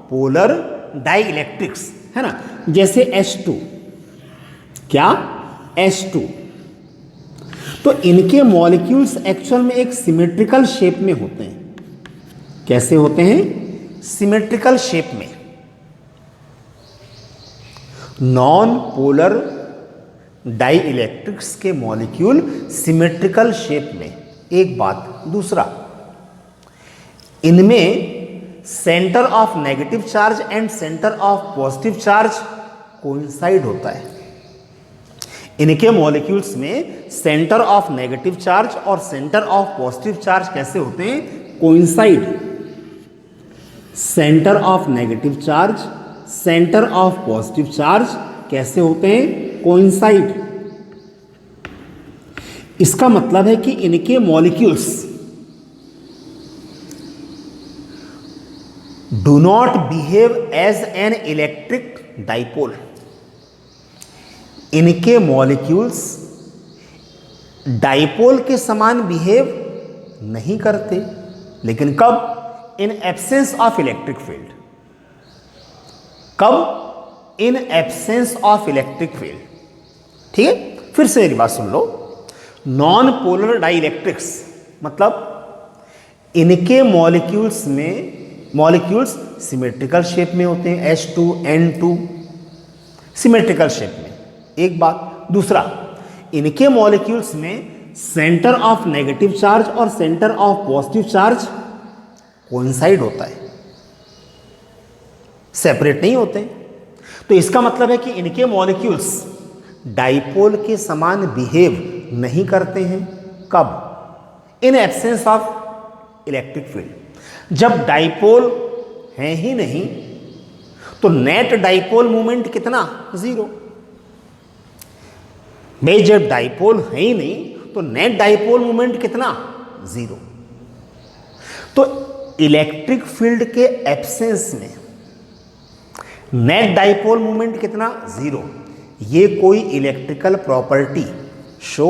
पोलर डाइलेक्ट्रिक्स, है ना, जैसे H2। क्या? H2। तो इनके मॉलिक्यूल्स एक्चुअल में एक सिमेट्रिकल शेप में होते हैं। कैसे होते हैं? सिमेट्रिकल शेप में। नॉन पोलर डाइइलेक्ट्रिक्स के मॉलिक्यूल सिमेट्रिकल शेप में। एक बात। दूसरा, इनमें centre of negative charge and centre of positive charge coincide होता है। इनके मॉलिक्यूल्स में सेंटर ऑफ नेगेटिव चार्ज और सेंटर ऑफ पॉजिटिव चार्ज कैसे होते हैं? Coincide. Centre of negative charge, centre of positive charge कैसे होते हैं? कोइंसाइड। इसका मतलब है कि इनके molecules do not behave as an electric dipole. इनके मॉलिक्यूल्स डाइपोल के समान बिहेव नहीं करते, लेकिन कब? In absence of electric field. कब? In absence of electric field. ठीक है, फिर से मेरी बात सुन लो। नॉन पोलर डाइइलेक्ट्रिक्स मतलब इनके मॉलिक्यूल्स सिमेट्रिकल शेप में होते हैं, H2 N2 सिमेट्रिकल शेप में। एक बात। दूसरा, इनके मॉलिक्यूल्स में सेंटर ऑफ नेगेटिव चार्ज और centre of positive charge coincide होता है, सेपरेट नहीं होते। तो इसका मतलब है कि इनके मॉलिक्यूल्स डाइपोल के समान बिहेव नहीं करते हैं। कब? In absence of electric field. जब डाइपोल है ही नहीं तो नेट डाइपोल मोमेंट कितना? 0। भाई जब डाइपोल है ही नहीं तो नेट डाइपोल मोमेंट कितना? 0। तो इलेक्ट्रिक फील्ड के एब्सेंस में नेट डाइपोल मोमेंट कितना? 0। ये कोई इलेक्ट्रिकल प्रॉपर्टी शो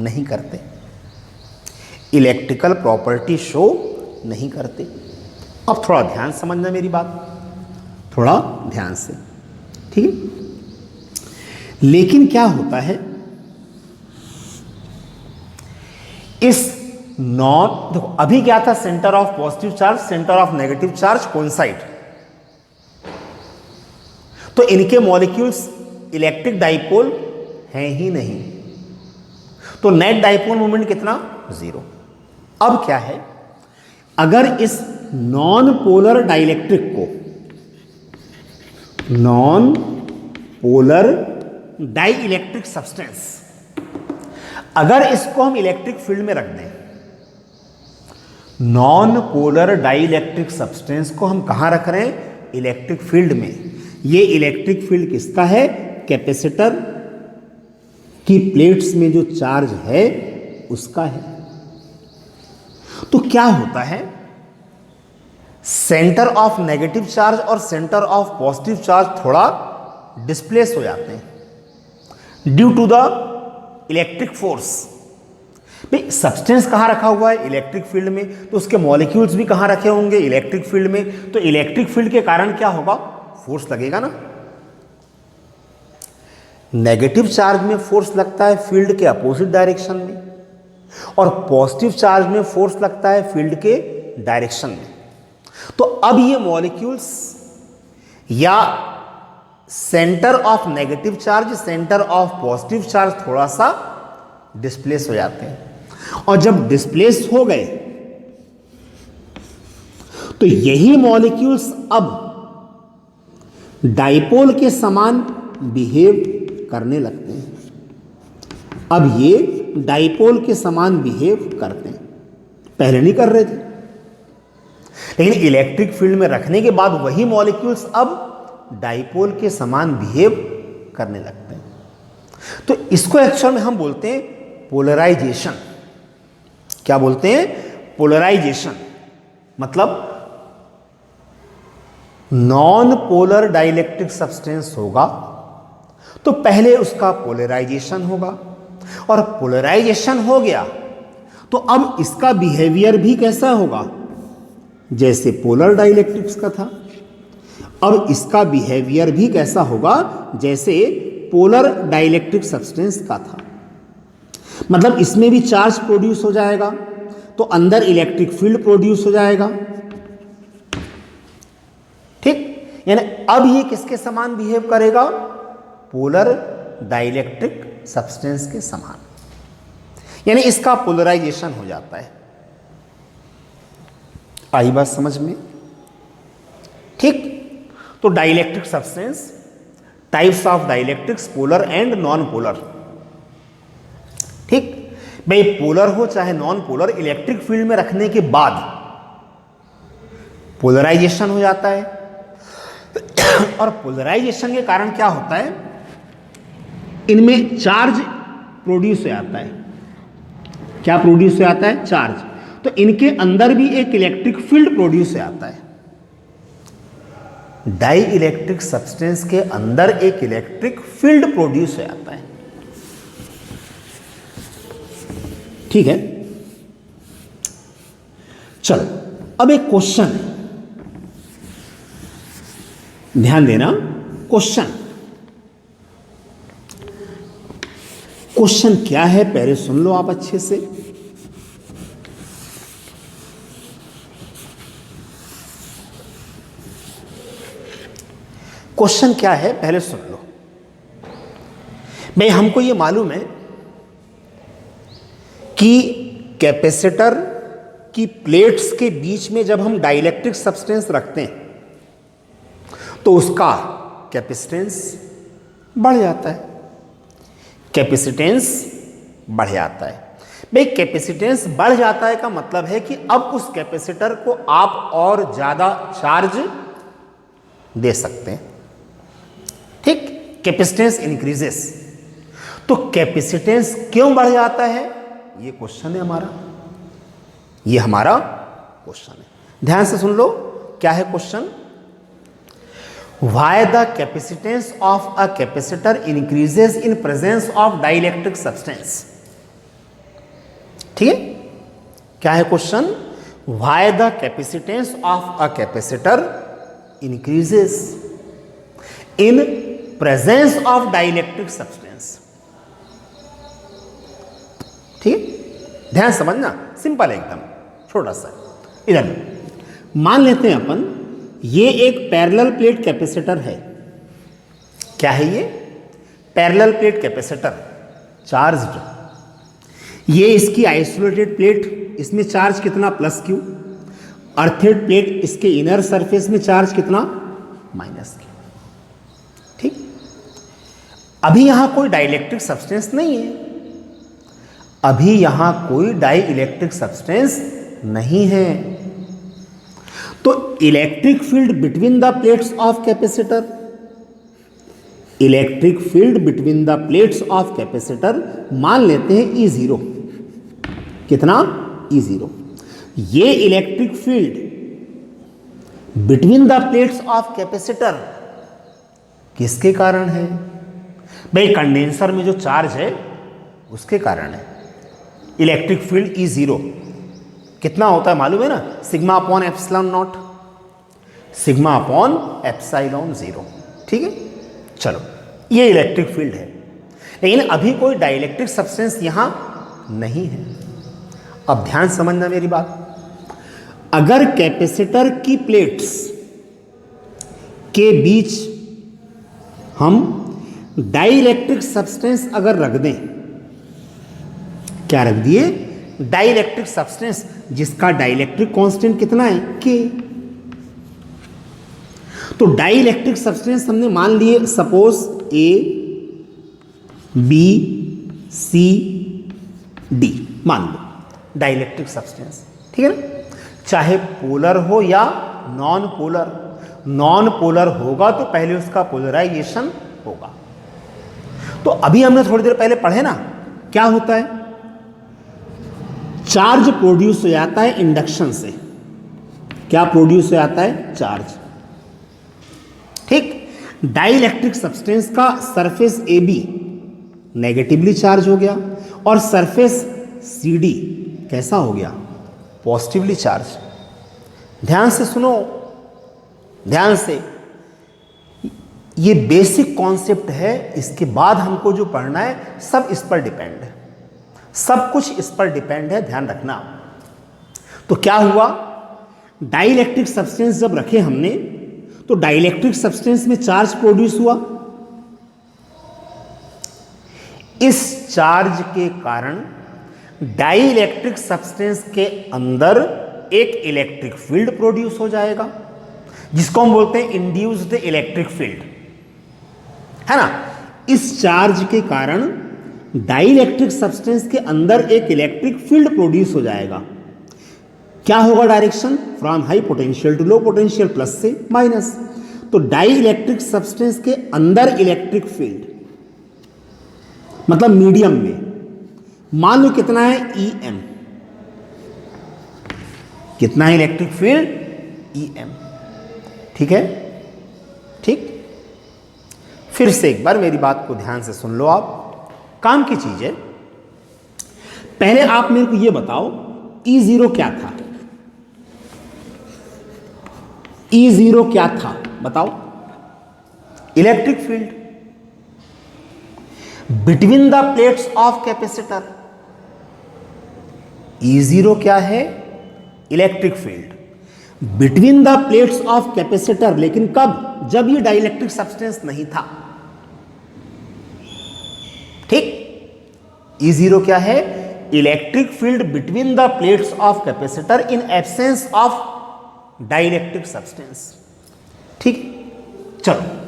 नहीं करते, इलेक्ट्रिकल प्रॉपर्टी शो नहीं करते। अब थोड़ा ध्यान समझना मेरी बात, थोड़ा ध्यान से। ठीक है, लेकिन क्या होता है इस देखो अभी क्या था? Centre of positive charge, centre of negative charge coincide. तो इनके मॉलिक्यूल्स इलेक्ट्रिक डाइपोल हैं ही नहीं, तो नेट डाइपोल मोमेंट कितना? 0। अब क्या है, अगर इस नॉन पोलर डाइइलेक्ट्रिक को, नॉन पोलर डाइइलेक्ट्रिक सब्सटेंस, अगर इसको हम इलेक्ट्रिक फील्ड में रख दें, नॉन पोलर डाइइलेक्ट्रिक सब्सटेंस को हम कहां रख रहे हैं? इलेक्ट्रिक फील्ड में। ये इलेक्ट्रिक फील्ड किसका है? कैपेसिटर की प्लेट्स में जो चार्ज है उसका है। तो क्या होता है, सेंटर ऑफ नेगेटिव चार्ज और सेंटर ऑफ पॉजिटिव चार्ज थोड़ा डिस्प्लेस हो जाते हैं due to the electric force. भाई सब्सटेंस कहां रखा हुआ है? इलेक्ट्रिक फील्ड में, तो उसके मॉलिक्यूल्स भी कहां रखे होंगे? इलेक्ट्रिक फील्ड में। तो इलेक्ट्रिक फील्ड के कारण क्या होगा? फोर्स लगेगा ना। नेगेटिव चार्ज में फोर्स लगता है फील्ड के अपोजिट डायरेक्शन में, और पॉजिटिव चार्ज में फोर्स लगता है फील्ड के डायरेक्शन में। तो अब ये मॉलिक्यूल्स या centre of negative charge, centre of positive charge थोड़ा सा डिस्प्लेस हो जाते हैं, और जब डिस्प्लेस हो गए तो यही मॉलिक्यूल्स अब डाइपोल के समान बिहेव करने लगते हैं। अब ये डाइपोल के समान बिहेव करते हैं, पहले नहीं कर रहे थे। लेकिन इलेक्ट्रिक फील्ड में रखने के बाद वही मॉलिक्यूल्स अब डाइपोल के समान बिहेव करने लगते हैं। तो इसको एक्चुअल में हम बोलते हैं पोलराइजेशन। क्या बोलते हैं? पोलराइजेशन। मतलब नॉन पोलर डाइलेक्ट्रिक सब्सटेंस होगा तो पहले उसका पोलराइजेशन होगा, और पोलराइजेशन हो गया तो अब इसका बिहेवियर भी कैसा होगा, जैसे पोलर डाइलेक्ट्रिक्स का था। अब इसका बिहेवियर भी कैसा होगा, जैसे पोलर डाइलेक्ट्रिक सब्सटेंस का था। मतलब इसमें भी चार्ज प्रोड्यूस हो जाएगा तो अंदर इलेक्ट्रिक फील्ड प्रोड्यूस हो जाएगा। ठीक, यानी अब ये किसके समान बिहेव करेगा, पोलर डाइलेक्ट्रिक सब्सटेंस के समान, यानी इसका पोलराइजेशन हो जाता है। आई बात समझ में? ठीक, तो dielectric substance, types of dielectrics, polar and non polar. ठीक भाई, पोलर हो चाहे नॉन पोलर, इलेक्ट्रिक फील्ड में रखने के बाद पोलराइजेशन हो जाता है। और पोलराइजेशन के कारण क्या होता है, इनमें चार्ज प्रोड्यूस हो जाता है। क्या प्रोड्यूस हो जाता है, चार्ज। तो इनके अंदर भी एक इलेक्ट्रिक फील्ड प्रोड्यूस हो जाता है। डाई इलेक्ट्रिक सब्सटेंस के अंदर एक इलेक्ट्रिक फील्ड प्रोड्यूस हो जाता है। ठीक है, चलो अब एक क्वेश्चन है, ध्यान देना। क्वेश्चन क्या है पहले सुन लो आप अच्छे से। क्वेश्चन क्या है पहले सुन लो। भाई हमको ये मालूम है कि कैपेसिटर की प्लेट्स के बीच में जब हम डाइलेक्ट्रिक सब्सटेंस रखते हैं तो उसका कैपेसिटेंस बढ़ जाता है। कैपेसिटेंस बढ़ जाता है। भाई कैपेसिटेंस बढ़ जाता है का मतलब है कि अब उस कैपेसिटर को आप और ज्यादा चार्ज दे सकते हैं। ठीक, कैपेसिटेंस इंक्रीजेस। तो कैपेसिटेंस क्यों बढ़ जाता है, ये क्वेश्चन है हमारा, ये हमारा क्वेश्चन है। ध्यान से सुन लो, क्या है question. Why the capacitance of a capacitor increases in presence of dielectric substance? ठीक है, क्या है question. Why the capacitance of a capacitor increases in presence of dielectric substance? ठीक है, ध्यान समझना, सिंपल है एकदम, छोटा सा। इधर मान लेते हैं अपन, ये एक पैरेलल प्लेट कैपेसिटर है। क्या है ये, पैरेलल प्लेट कैपेसिटर, चार्ज्ड। ये इसकी आइसोलेटेड प्लेट, इसमें चार्ज कितना, प्लस क्यू। अर्थेड प्लेट, इसके इनर सरफेस में चार्ज कितना, माइनस क्यू। ठीक, अभी यहां कोई डाइलेक्ट्रिक सब्सटेंस नहीं है, अभी यहां कोई डाई इलेक्ट्रिक सब्सटेंस नहीं है। तो electric field between the plates of capacitor, electric field between the plates of capacitor मान लेते हैं E0। कितना, E0। ये electric field between the plates of capacitor किसके कारण है, भाई कंडेंसर में जो चार्ज है उसके कारण है। इलेक्ट्रिक फील्ड E0 कितना होता है मालूम है ना, sigma upon epsilon not, sigma upon epsilon 0। ठीक है, चलो ये इलेक्ट्रिक फील्ड है, लेकिन अभी कोई डाइलेक्ट्रिक सब्सटेंस यहां नहीं है। अब ध्यान समझना मेरी बात, अगर कैपेसिटर की प्लेट्स के बीच हम डाइलेक्ट्रिक सब्सटेंस अगर रख दें, क्या रख दिए, डाइलेक्ट्रिक सब्सटेंस, जिसका डाइलेक्ट्रिक कांस्टेंट कितना है, K। तो डाइलेक्ट्रिक सब्सटेंस हमने मान लिए, suppose A, B, C, D मान लो डाइलेक्ट्रिक सब्सटेंस। ठीक है ना, चाहे पोलर हो या नॉन पोलर। नॉन पोलर होगा तो पहले उसका पोलराइजेशन होगा। तो अभी हमने थोड़ी देर पहले पढ़े ना, क्या होता है, चार्ज प्रोड्यूस हो जाता है इंडक्शन से। क्या प्रोड्यूस हो जाता है, चार्ज। ठीक। डाइइलेक्ट्रिक सब्सटेंस का सरफेस AB नेगेटिवली चार्ज हो गया और सरफेस CD कैसा हो गया, पॉजिटिवली चार्ज। ध्यान से सुनो, ध्यान से, ये बेसिक कॉन्सेप्ट है। इसके बाद हमको जो पढ़ना है सब इस पर डिपेंड है, सब कुछ इस पर डिपेंड है, ध्यान रखना। तो क्या हुआ, डाइइलेक्ट्रिक सब्सटेंस जब रखे हमने तो डाइइलेक्ट्रिक सब्सटेंस में चार्ज प्रोड्यूस हुआ। इस चार्ज के कारण डाइइलेक्ट्रिक सब्सटेंस के अंदर एक इलेक्ट्रिक फील्ड प्रोड्यूस हो जाएगा, जिसको हम बोलते हैं इंड्यूस्ड इलेक्ट्रिक फील्ड, है ना। इस चार्ज के कारण डाइइलेक्ट्रिक सब्सटेंस के अंदर एक इलेक्ट्रिक फील्ड प्रोड्यूस हो जाएगा। क्या होगा direction, from high potential to low potential, plus से माइनस। तो डाइइलेक्ट्रिक सब्सटेंस के अंदर इलेक्ट्रिक फील्ड मतलब मीडियम में मान लो कितना है, EM, कितना है इलेक्ट्रिक फील्ड, EM, ठीक है, ठीक। फिर से एक बार मेरी बात को ध्यान से सुन लो, आप काम की चीज है। पहले आप मेरे को ये बताओ E0 क्या था, E0 क्या था बताओ, electric field between the plates of capacitor. E0 क्या है, electric field between the plates of capacitor, लेकिन कब, जब ये डाइइलेक्ट्रिक सब्सटेंस नहीं था, ठीक। E0 क्या है, electric field between the plates of capacitor in absence of dielectric substance, ठीक। चलो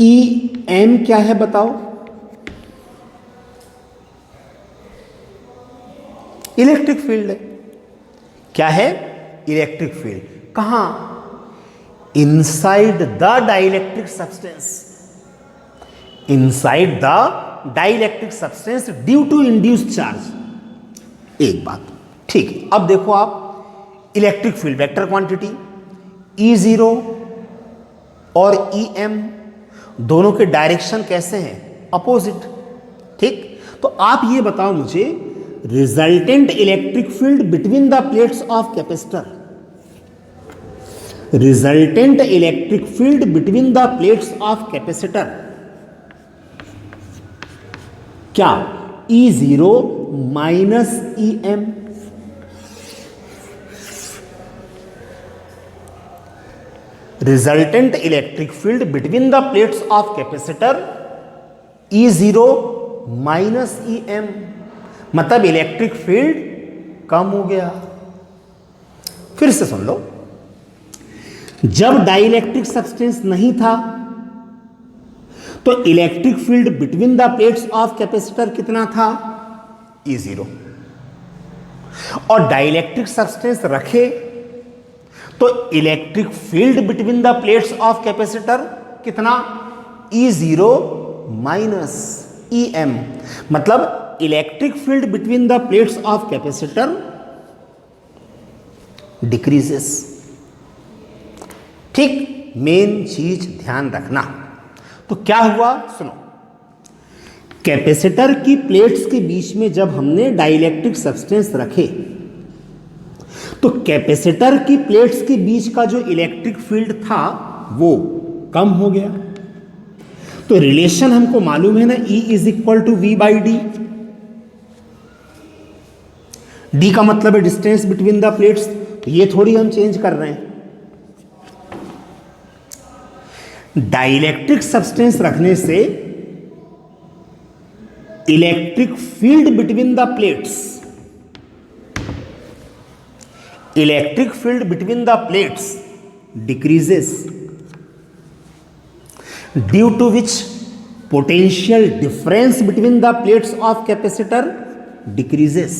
EM क्या है बताओ, इलेक्ट्रिक फील्ड है। क्या है, इलेक्ट्रिक फील्ड। कहां, inside the dielectric substance, inside the dielectric substance due to induced charge. एक बात, ठीक है। अब देखो आप, electric field vector quantity E0 और EM दोनों के डायरेक्शन कैसे हैं, अपोजिट, ठीक। तो आप ये बताओ मुझे, resultant electric field between the plates of capacitor, resultant electric field between the plates of capacitor क्या, E0 minus EM। Resultant electric field between the plates of capacitor E0 minus EM, मतलब electric field कम हो गया। फिर से सुन लो, जब dielectric substance नहीं था तो electric field between the plates of capacitor कितना था, E0। और डाइइलेक्ट्रिक सब्सटेंस रखे तो electric field between the plates of capacitor कितना, E0 माइनस EM, मतलब electric field between the plates of capacitor decreases, ठीक। मेन चीज ध्यान रखना। तो क्या हुआ, सुनो, कैपेसिटर की प्लेट्स के बीच में जब हमने डाइइलेक्ट्रिक सब्सटेंस रखे तो कैपेसिटर की प्लेट्स के बीच का जो इलेक्ट्रिक फील्ड था वो कम हो गया। तो रिलेशन हमको मालूम है ना, E is equal to V/D। D का मतलब है डिस्टेंस बिटवीन द प्लेट्स, तो ये थोड़ी हम चेंज कर रहे हैं। डाइइलेक्ट्रिक सब्सटेंस रखने से electric field between the plates, electric field between the plates decreases, due to which potential difference between the plates of capacitor decreases,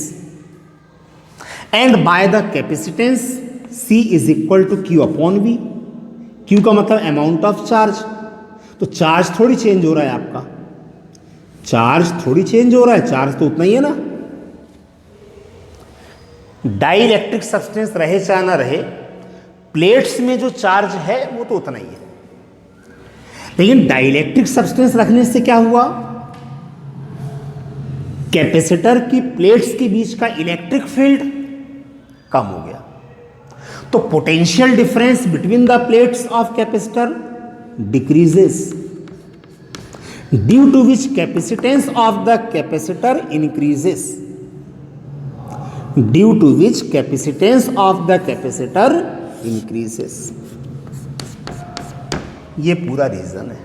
and by the capacitance C is equal to Q upon V। Q का मतलब amount of charge, तो charge थोड़ी change हो रहा है, आपका charge थोड़ी change हो रहा है, चार्ज तो उतना ही है ना। डाइइलेक्ट्रिक सब्सटेंस रहे चाहे ना रहे, प्लेट्स में जो चार्ज है वो तो उतना ही है। लेकिन डाइलेक्ट्रिक सब्सटेंस रखने से क्या हुआ, कैपेसिटर की प्लेट्स के बीच का इलेक्ट्रिक फील्ड कम हो गया। तो potential difference between the plates of capacitor decreases, due to which capacitance of the capacitor increases, due to which capacitance of the capacitor increases. ये पूरा रीजन है,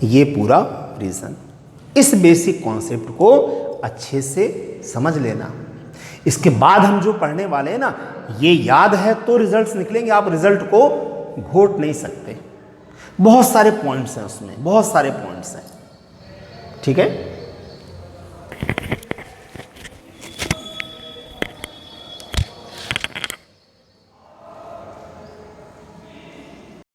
ये पूरा रीजन। इस बेसिक कॉन्सेप्ट को अच्छे से समझ लेना। इसके बाद हम जो पढ़ने वाले हैं ना, ये याद है तो रिजल्ट्स निकलेंगे, आप रिजल्ट को घोट नहीं सकते। बहुत सारे पॉइंट्स हैं उसमें, बहुत सारे पॉइंट्स हैं, ठीक है।